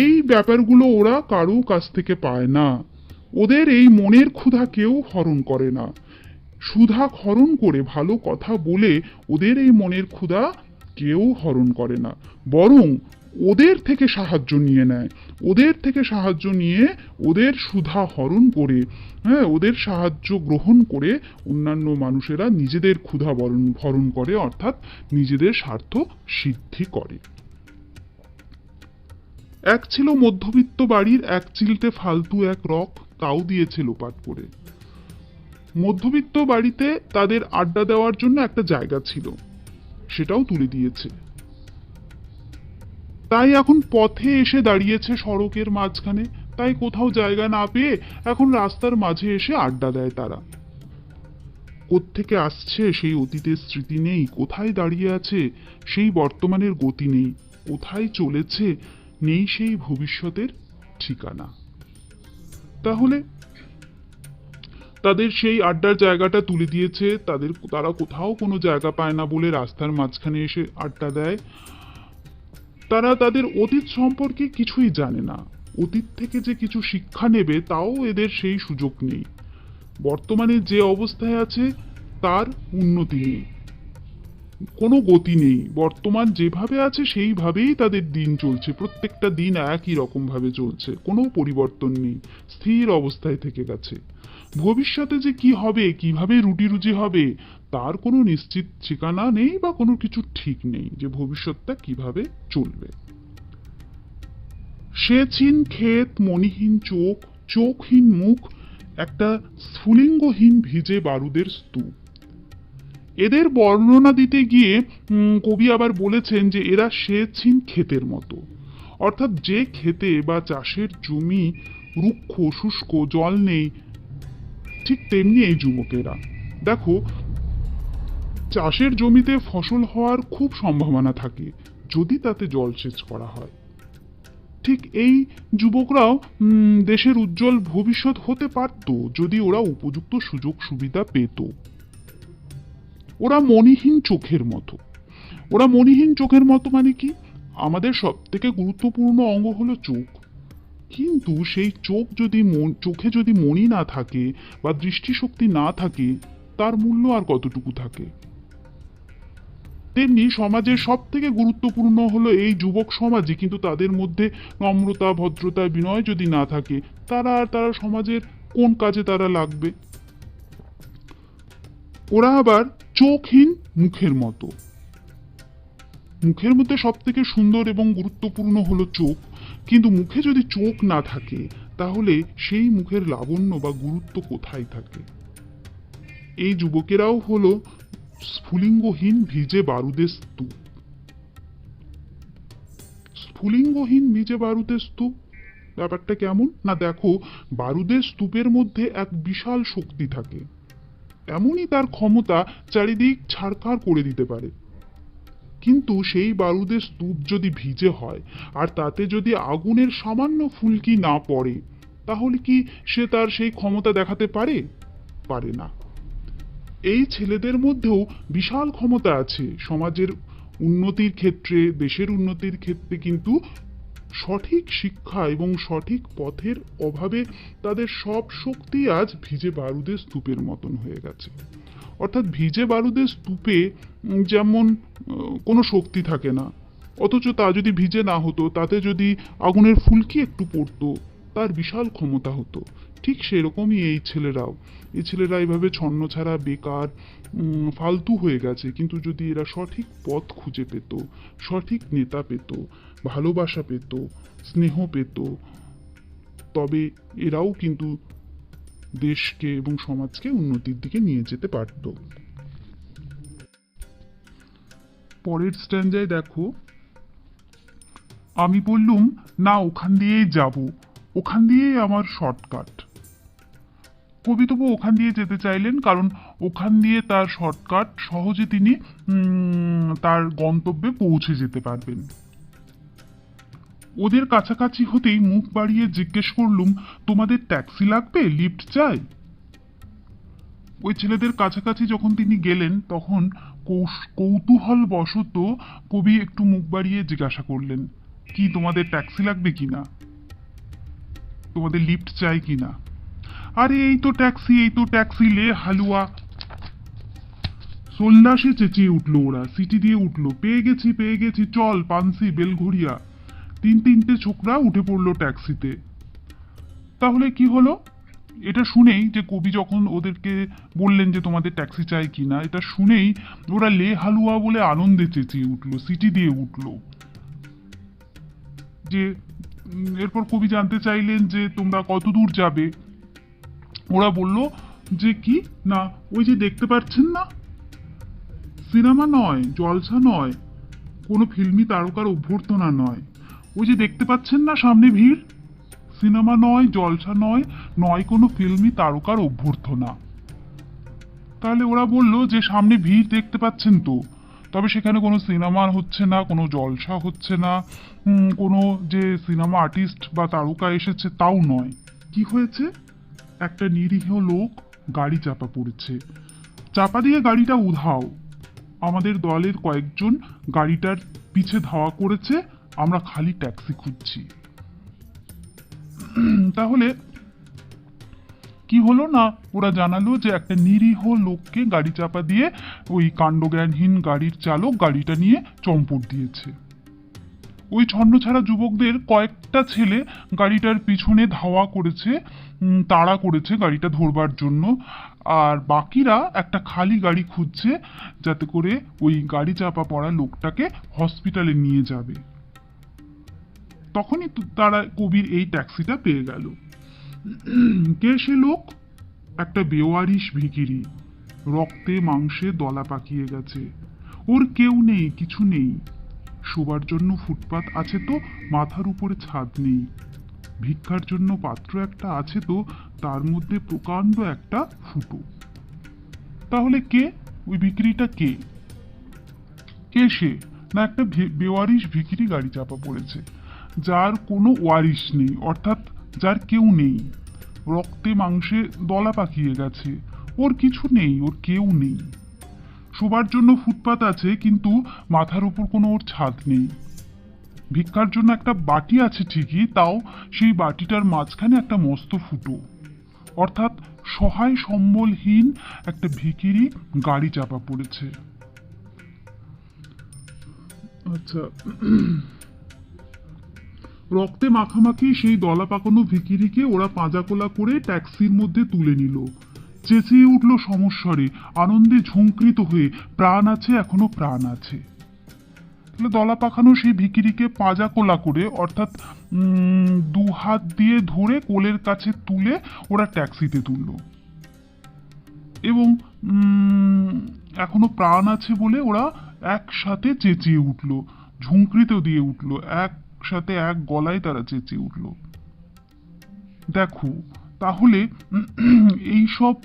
এই ব্যাপারগুলো ওরা কারো কাছ থেকে পায় না। ওদের এই মনের ক্ষুধা কেউ হরণ করে না। সুধা হরণ করে ভালো কথা বলে ওদের এই মনের ক্ষুধা কেউ হরণ করে না, বরং ওদের থেকে সাহায্য নিয়ে নেয়। ওদের থেকে সাহায্য নিয়ে ওদের সুধা হরণ করে, ওদের সাহায্য গ্রহণ করে অন্যান্য মানুষেরা নিজেদের ক্ষুধা হরণ করে, অর্থাৎ নিজেদের স্বার্থ সিদ্ধি করে। এক ছিল মধ্যবিত্ত বাড়ির এক চিলতে ফালতু এক রক, তাও দিয়েছে লোপাট করে। মধ্যবিত্ত বাড়িতে তাদের আড্ডা দেওয়ার জন্য একটা জায়গা ছিল, সেটাও তুলে দিয়েছে। তাই এখন পথে এসে দাঁড়িয়েছে সড়কের মাঝখানে, তাই কোথাও জায়গা না পেয়ে এখন রাস্তার মাঝে এসে আড্ডা দেয় তারা। কোত্থেকে আসছে সেই অতীতের স্মৃতি নেই, কোথায় দাঁড়িয়ে আছে সেই বর্তমানের গতি নেই, কোথায় চলেছে নেই সেই ভবিষ্যতের ঠিকানা। তাহলে তাদের সেই আড্ডার জায়গাটা তুলে দিয়েছে, তারা কোথাও কোনো জায়গা পায় না বলে রাস্তার মাঝখানে এসে আড্ডা দেয়। তারা তাদের অতীত সম্পর্কে কিছুই জানে না, অতীত থেকে যে কিছু শিক্ষা নেবে তাও এদের সেই সুযোগ নেই। বর্তমানে যে অবস্থায় আছে তার উন্নতি নেই, কোনো গতি নেই। বর্তমান যেভাবে আছে সেইভাবেই তাদের দিন চলছে, প্রত্যেকটা দিন একই রকম ভাবে চলছে, কোনো পরিবর্তন নেই, স্থির অবস্থায় থেকে গেছে। ভবিষ্যতে যে কি হবে, কিভাবে রুটি রুজি হবে, তার কোনো নিশ্চিত ঠিকানা নেই বা কোনো কিছু ঠিক নেই যে ভবিষ্যৎটা কিভাবে চলবে। সেচহীন ক্ষেত, মণিহীন চোখ, চোখহীন মুখ, একটা স্ফুলিঙ্গহীন ভিজে বারুদের স্তূপ। এদের বর্ণনা দিতে গিয়ে কবি আবার বলেছেন যে এরা সেচহীন ক্ষেতের মতো, অর্থাৎ যে ক্ষেতে বা চাষের জমি রুক্ষ শুষ্ক, জল নেই, ঠিক তেমনি এই যুবকেরা। দেখো, চাষের জমিতে ফসল হওয়ার খুব সম্ভাবনা থাকে যদি তাতে জলসেচ করা হয়। ঠিক এই যুবকরাও দেশের উজ্জ্বল ভবিষ্যৎ হতে পারত যদি ওরা উপযুক্ত সুযোগ সুবিধা পেত। ওরা মণিহীন চোখের মতো। ওরা মণিহীন চোখের মতো মানে কি? আমাদের সব থেকে গুরুত্বপূর্ণ অঙ্গ হলো চোখ, কিন্তু সেই চোখে যদি মণি না থাকে বা দৃষ্টিশক্তি না থাকে, তার মূল্য আর কতটুকু থাকে? তেমনি সমাজের সব থেকে গুরুত্বপূর্ণ হলো এই যুবক সমাজই, কিন্তু তাদের মধ্যে নম্রতা, ভদ্রতা, বিনয় যদি না থাকে, তারা সমাজের কোন কাজে তারা লাগবে? ওরা আবার চোখহীন মুখের মতো। মুখের মধ্যে সব থেকে সুন্দর এবং গুরুত্বপূর্ণ হলো চোখ, কিন্তু মুখে যদি চোখ না থাকে তাহলে সেই মুখের লাবণ্য বা গুরুত্ব কোথায় থাকে? এই যুবকেরাও হলো স্ফুলিঙ্গহীন ভিজে বারুদের স্তূপ। স্ফুলিঙ্গহীন ভিজে বারুদের স্তূপ ব্যাপারটা কেমন না, দেখো, বারুদের স্তূপের মধ্যে এক বিশাল শক্তি থাকে। এমনই তার ক্ষমতা চারিদিক ছাড়খাড় করে দিতে পারে। কিন্তু সেই বারুদের স্তূপ যদি ভিজে হয় আর তাতে যদি আগুনের সামান্য ফুলকি না পড়ে, তাহলে কি সে তার সেই ক্ষমতা দেখাতে পারে? পারে না। এই ছেলেদের মধ্যেও বিশাল ক্ষমতা আছে সমাজের উন্নতির ক্ষেত্রে, দেশের উন্নতির ক্ষেত্রে, কিন্তু সঠিক শিক্ষা এবং সঠিক পথের অভাবে তাদের সব শক্তি আজ ভিজে বারুদের স্তূপের মতন হয়ে গেছে। অর্থাৎ ভিজে বারুদের স্তূপে যেমন কোনো শক্তি থাকে না, অথচ তা যদি ভিজে না হতো, তাতে যদি আগুনের ফুলকি একটু পড়তো, তার বিশাল ক্ষমতা হতো। ঠিক সেরকমই এই ছেলেরা এইভাবে ছন্নছাড়া, বেকার, ফালতু হয়ে গেছে। কিন্তু যদি এরা সঠিক পথ খুঁজে পেত, সঠিক নেতা পেত, ভালোবাসা পেত, স্নেহ পেত, তবে এরাও কিন্তু দেশকে এবং সমাজকে উন্নতির দিকে নিয়ে যেতে পারত। পরের স্ট্যান্ডায় দেখো, আমি বললুম, না, ওখান দিয়েই যাব, ওখান দিয়েই আমার শর্টকাট। কবি তবু ওখান দিয়ে যেতে চাইলেন, কারণ ওখান দিয়ে তার শর্টকাট, সহজে তিনি তার গন্তব্যে পৌঁছে যেতে পারবেন। ওদের কাছাকাছি হতেই মুখ বাড়িয়ে জিজ্ঞেস করলুম, তোমাদের ট্যাক্সি লাগবে, লিফট চাই? ওই ছেলেদের কাছাকাছি যখন তিনি গেলেন, তখন কৌতূহল বশত কবি একটু মুখ বাড়িয়ে জিজ্ঞাসা করলেন, কি তোমাদের ট্যাক্সি লাগবে কিনা, তোমাদের লিফট চাই কিনা? আরে এই তো ট্যাক্সি, এই তো ট্যাক্সি, লে হালুয়া। সোল্লাসে চেঁচিয়ে উঠলো ওরা, সিটি দিয়ে উঠলো, পেয়ে গেছি, পেয়ে গেছি, চল, পানসি, বেলঘড়িয়া। তিনটে ছোকরা উঠে পড়লো ট্যাক্সিতে। তাহলে কি হলো? এটা শুনেই, যে কবি যখন ওদেরকে বললেন যে তোমাদের ট্যাক্সি চাই কিনা, এটা শুনেই ওরা লে হালুয়া বলে আনন্দে চেঁচিয়ে উঠলো, সিটি দিয়ে উঠলো। যে এরপর কবি জানতে চাইলেন যে তোমরা কত দূর যাবে। ওরা বলল যে কি না, ওই যে দেখতে পাচ্ছেন না, সিনেমা নয়, জলসা নয়, কোনো ফিল্মি তারকার অভ্যর্থনা নয়, ওই যে দেখতে পাচ্ছেন না সামনে ভিড়, সিনেমা নয়, জলসা নয়, নয় কোনো ফিল্মি তারকার অভ্যর্থনা। তাহলে ওরা বলল যে সামনে ভিড় দেখতে পাচ্ছেন তো, তবে সেখানে কোনো সিনেমা হচ্ছে না, কোনো জলসা হচ্ছে না, কোনো যে সিনেমা আর্টিস্ট বা তারকা এসেছে তাও নয়। কি হয়েছে? একটা নিরীহ লোক গাড়ি চাপা পড়েছে, চাপা দিয়ে গাড়িটা উধাও। আমাদের দলের কয়েকজন গাড়িটার পিছে ধাওয়া করেছে, আমরা খালি ট্যাক্সি খুঁজছি। তাহলে কি হলো না, ওরা জানালো যে একটা নিরীহ লোককে গাড়ি চাপা দিয়ে ওই কাণ্ডজ্ঞানহীন গাড়ির চালক গাড়িটা নিয়ে চম্পট দিয়েছে। ওই ছন্নছাড়া যুবকদের কয়েকটা ছেলে গাড়িটার পিছনে ধাওয়া করেছে, তাড়া করেছে গাড়িটা ধরবার জন্য, আর বাকিরা একটা খালি গাড়ি খুঁজছে, যাতে করে ওই গাড়ি চাপা পড়া লোকটাকে হসপিটালে নিয়ে যাবে। তখনই তারা কবির এই ট্যাক্সিটা পেয়ে গেল। কে সে লোক? একটা বেওয়ারিশ ভিখিরি, রক্তে মাংসে দলা পাকিয়ে গেছে। ওর কেউ নেই, কিছু নেই। শোবার জন্য ফুটপাত আছে তো মাথার উপরে ছাদ নেই। ভিক্ষার জন্য পাত্র একটা আছে তো তার মধ্যে প্রকাণ্ড একটা ফুটো। তাহলে কে ওই ভিখিরিটা? কে কে সে? না, একটা বেওয়ারিশ ভিখিরি গাড়ি চাপা পড়েছে, যার কোনো ওয়ারিশ নেই, অর্থাৎ যার কেউ নেই, রক্তে মাংসে দলা পাকিয়ে গেছে, ওর কিছু নেই, ওর কেউ নেই। শোবার জন্য ফুটপাত আছে, কিন্তু মাথার উপর কোনো ওর ছাদ নেই। ভিক্ষার জন্য একটা বাটি আছে ঠিকই, তাও সেই বাটিটার মাঝখানে একটা মস্ত ফুটো। অর্থাৎ সহায় সম্বলহীন একটা ভিখিরি গাড়ি চাপা পড়েছে। আচ্ছা, রক্তে মাখামাখি সেই দলা পাকানো ভিখিরিকে ওরা পাঁজাকোলা করে ট্যাক্সির মধ্যে তুলে নিল। চেঁচিয়ে উঠল সমস্বরে, আনন্দে ঝংকৃত হয়ে, প্রাণ আছে, এখনো প্রাণ আছে। তাহলে দলা পাকানো সেই ভিখিরিকে পাঁজাকোলা করে, অর্থাৎ দু হাত দিয়ে ধরে কোলের কাছে তুলে ওরা ট্যাক্সিতে তুলল, এবং এখনো প্রাণ আছে বলে ওরা একসাথে চেঁচিয়ে উঠল, ঝুঁকৃত দিয়ে উঠল, একসাথে এক গলায় তারা চেঁচিয়ে উঠল। দেখো, তাহলে এইসব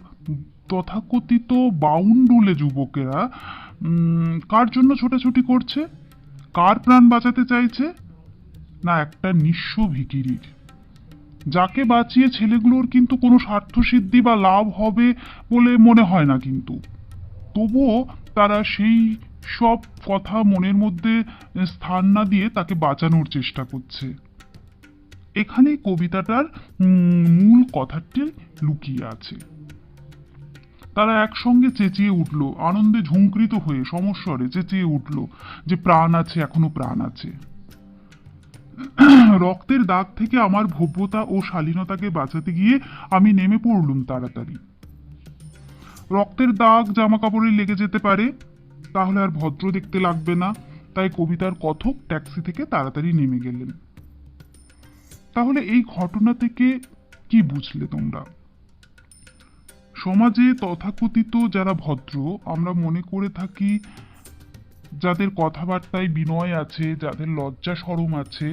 তথাকথিত বাউন্ডুলে যুবকেরা কার জন্য ছোটাছুটি করছে? কার প্রাণ বাঁচাতে চাইছে? না একটা নিঃস্ব ভিখিরির, যাকে বাঁচিয়ে ছেলেগুলোর কিন্তু কোনো স্বার্থসিদ্ধি বা লাভ হবে বলে মনে হয় না, কিন্তু তবুও তারা সেই সব কথা মনের মধ্যে স্থান না দিয়ে তাকে বাঁচানোর চেষ্টা করছে। এখানেই কবিতাটার মূল কথাটি লুকিয়ে আছে। তারা একসঙ্গে চেঁচিয়ে উঠল, আনন্দে ঝংকৃত হয়ে সমস্বরে চেঁচিয়ে উঠল যে প্রাণ আছে, এখনো প্রাণ আছে। রক্তের দাগ থেকে আমার ভব্যতা ও শালীনতাকে বাঁচাতে গিয়ে আমি নেমে পড়লুম তাড়াতাড়ি। রক্তের দাগ জামা কাপড়ে লেগে যেতে পারে, তাহলে আর ভদ্র দেখতে লাগবে না, তাই কবিতার কথক ট্যাক্সি থেকে তাড়াতাড়ি নেমে গেলেন। তাহলে এই ঘটনা থেকে কি বুঝলে তোমরা? সমাজে তথাকথিত যারা ভদ্র আমরা মনে করে থাকি, যাদের কথাবার্তায় বিনয় আছে, যাদের লজ্জা শরম আছে,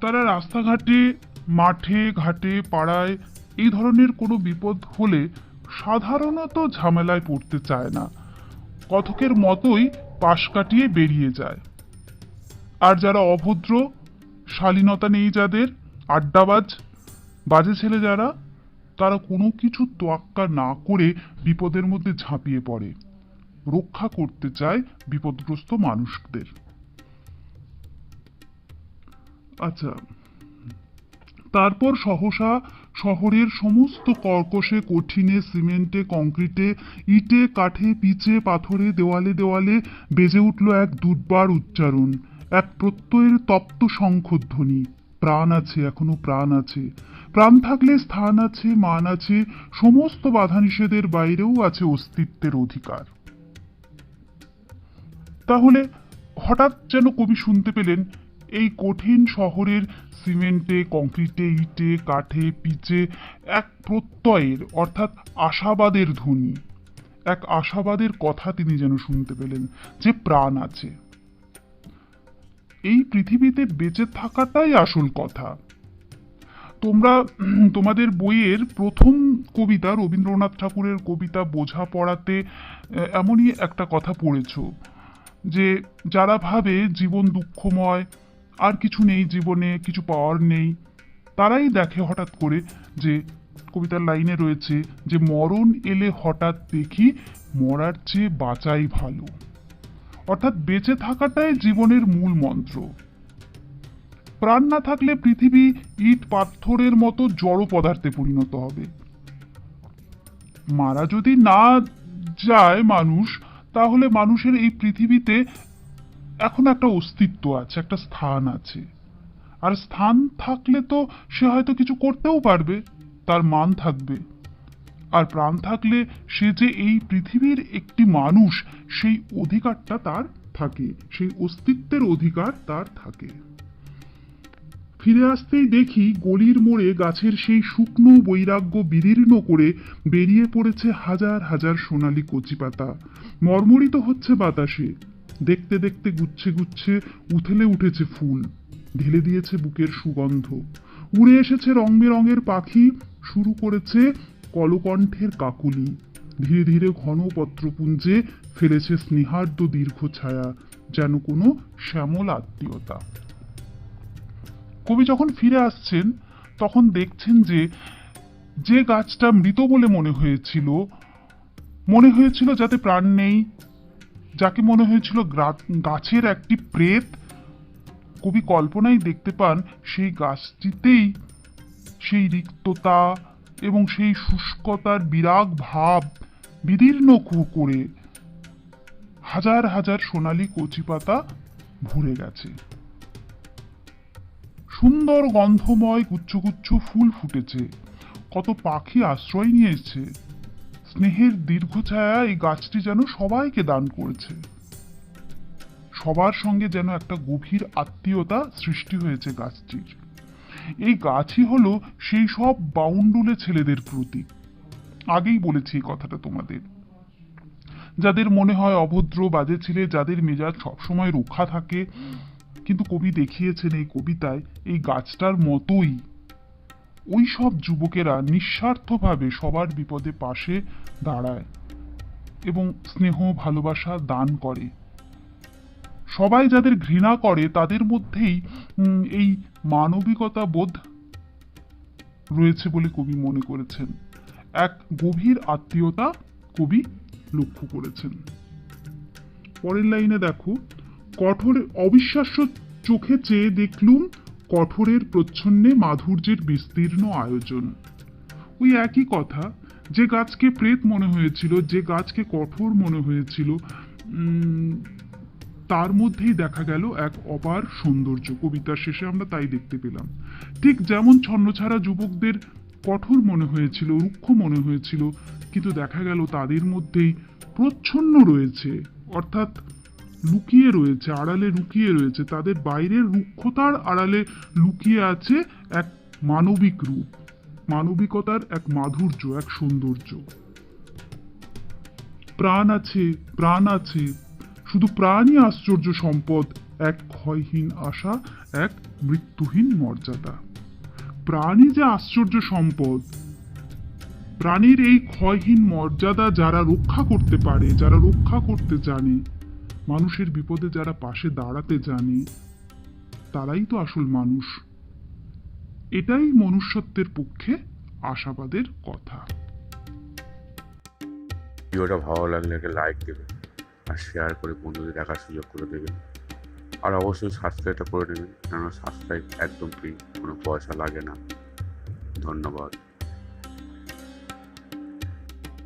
তারা রাস্তাঘাটে, মাঠে ঘাটে, পাড়ায় এই ধরনের কোনো বিপদ হলে সাধারণত ঝামেলায় পড়তে চায় না, কথকের মতোই পাশ কাটিয়ে বেরিয়ে যায়। আর যারা অভদ্র, শালীনতা নেই যাদের, আড্ডাবাজ, বাজে ছেলে যারা, তারা কোনো কিছু তোয়াক্কা না করে বিপদের মধ্যে ঝাঁপিয়ে পড়ে, রক্ষা করতে চায় বিপদগ্রস্ত মানুষদের। আচ্ছা, তারপর সহসা শহরের সমস্ত কর্কশে, কঠিনে, সিমেন্টে, কংক্রিটে, ইটে, কাঠে, পিচে, পাথরে, দেওয়ালে দেওয়ালে বেজে উঠল এক দুর্বার উচ্চারণ, এক প্রত্যয়ের তপ্ত শঙ্খধ্বনি। প্রাণ আছে, এখনো প্রাণ আছে। প্রাণ থাকলে স্থান আছে, মান আছে, সমস্ত বাধা নিষেধের বাইরেও আছে অস্তিত্বের অধিকার। তাহলে হঠাৎ যেন কবি শুনতে পেলেন এই কঠিন শহরের সিমেন্টে, কংক্রিটে, ইটে, কাঠে, পিচে এক প্রত্যয়ের অর্থাৎ আশাবাদের ধ্বনি, এক আশাবাদের কথা তিনি যেন শুনতে পেলেন যে প্রাণ আছে। এই পৃথিবীতে বেঁচে থাকাটাই আসল কথা। তোমরা তোমাদের বইয়ের প্রথম কবিতা, রবীন্দ্রনাথ ঠাকুরের কবিতা বোঝাপড়াতে এমনই একটা কথা পড়েছো যে যারা ভাবে জীবন দুঃখময়, আর কিছু নেই জীবনে, কিছু পাওয়ার নেই, তারাই দেখে হঠাৎ করে যে কবিতার লাইনে রয়েছে যে মরণ এলে হঠাৎ দেখি মরার চেয়ে বাঁচাই ভালো। অর্থাৎ বেঁচে থাকাটাই জীবনের মূল মন্ত্র। প্রাণ না থাকলে পৃথিবী ইট পাথরের মতো জড় পদার্থে পরিণত হবে। মারা যদি না যায় মানুষ, তাহলে মানুষের এই পৃথিবীতে এখন একটা অস্তিত্ব আছে, একটা স্থান আছে। আর স্থান থাকলে তো সে হয়তো কিছু করতেও পারবে, তার মান থাকবে। আর প্রাণ থাকলে সে যে এই পৃথিবীর একটি মানুষ, সেই অধিকারটা তার থাকে, সেই অস্তিত্বের অধিকার তার থাকে। ফিরে আসতেই দেখি গলির মোড়ে গাছের সেই শুকনো বৈরাগ্য বিদীর্ণ করে বেরিয়ে পড়েছে হাজার হাজার সোনালি কচি পাতা, মর্মরিত হচ্ছে বাতাসে। দেখতে দেখতে গুচ্ছে গুচ্ছে উথলে উঠেছে ফুল, ঢেলে দিয়েছে বুকের সুগন্ধ। উড়ে এসেছে রং বেরঙের পাখি, শুরু করেছে কলকণ্ঠের কাকুলি। ধীরে ধীরে ঘন পত্রপুঞ্জে ফেলেছে স্নেহার্দ্র দীর্ঘ ছায়া, যেন কোনো শ্যামল আত্মীয়তা। কবি যখন ফিরে আসছেন তখন দেখছেন যে যে গাছটা মৃত বলে মনে হয়েছিল যাতে প্রাণ নেই, যাকে মনে হয়েছিল গাছের একটি প্রেত, কবি কল্পনায় দেখতে পান সেই গাছটিতেই সেই রিক্ততা এবং সেই শুষ্কতার বিরাগ ভাব বিদীর্ণ করে হাজার হাজার সোনালি কচি পাতা ভরে গেছে। সুন্দর গন্ধময় গুচ্ছ গুচ্ছ ফুল ফুটেছে, কত পাখি আশ্রয় নিয়েছে। স্নেহের দীর্ঘ ছায়া এই গাছটি যেন সবাইকে দান করেছে। সবার সঙ্গে যেন একটা গভীর আত্মীয়তা সৃষ্টি হয়েছে গাছটির। এই গাছই হলো সেই সব বাউন্ডুলে ছেলেদের প্রতীক। আগেই বলেছি এই কথাটা তোমাদের, যাদের মনে হয় অভদ্র, বাজে ছেলে, যাদের মেজাজ সবসময় রুখা থাকে, কিন্তু কবি দেখিয়েছেন এই কবিতায় এই গাছটার মতোই ওই সব যুবকেরা নিঃস্বার্থভাবে সবার বিপদে পাশে দাঁড়ায় এবং স্নেহ ভালোবাসা দান করে। সবাই যাদের ঘৃণা করে তাদের মধ্যেই এই মানবিকতা বোধ রয়েছে বলে কবি মনে করেছেন। এক গভীর আত্মীয়তা কবি লক্ষ্য করেছেন। পরের লাইনে দেখো, কঠোর অবিশ্বাস্য চোখে চেয়ে দেখলুম কঠোরের প্রচ্ছন্নে মাধুর্যের বিস্তীর্ণ আয়োজন। ওই একই কথা, যে গাছকে প্রেত মনে হয়েছিল, যে গাছকে কঠোর মনে হয়েছিল, তার মধ্যেই দেখা গেল এক অপার সৌন্দর্য। কবিতার শেষে আমরা তাই দেখতে পেলাম। ঠিক যেমন ছন্নছাড়া যুবকদের কঠোর মনে হয়েছিল, রুক্ষ মনে হয়েছিল, কিন্তু দেখা গেল তাদের মধ্যেই প্রচ্ছন্ন রয়েছে, অর্থাৎ লুকিয়ে রয়েছে, আড়ালে লুকিয়ে রয়েছে, তাদের বাইরের রুক্ষতার আড়ালে লুকিয়ে আছে এক মানবিক রূপ, মানবিকতার এক মাধুর্য, এক সৌন্দর্য। প্রাণ আছে, প্রাণ আছে, শুধু প্রাণই আশ্চর্য সম্পদ, এক ক্ষয়হীন আশা, এক মৃত্যুহীন মর্যাদা। প্রাণই যে আশ্চর্য সম্পদ, প্রাণীর এই ক্ষয়হীন মর্যাদা যারা রক্ষা করতে পারে, যারা রক্ষা করতে জানে, মানুষের বিপদে যারা পাশে দাঁড়াতে জানে, তারাই তো আসল মানুষ। এটাই মনুষ্যত্বের পক্ষে আশাবাদের কথা। ভিডিওটা ভালো লাগলে একটা লাইক দেবেন আর শেয়ার করে বন্ধুদের দেখার সুযোগ করে দেবেন। আর অবশ্যই সাবস্ক্রাইবটা করে নেবেন, কেননা সাবস্ক্রাইব একদম ফ্রি, কোনো পয়সা লাগে না। ধন্যবাদ।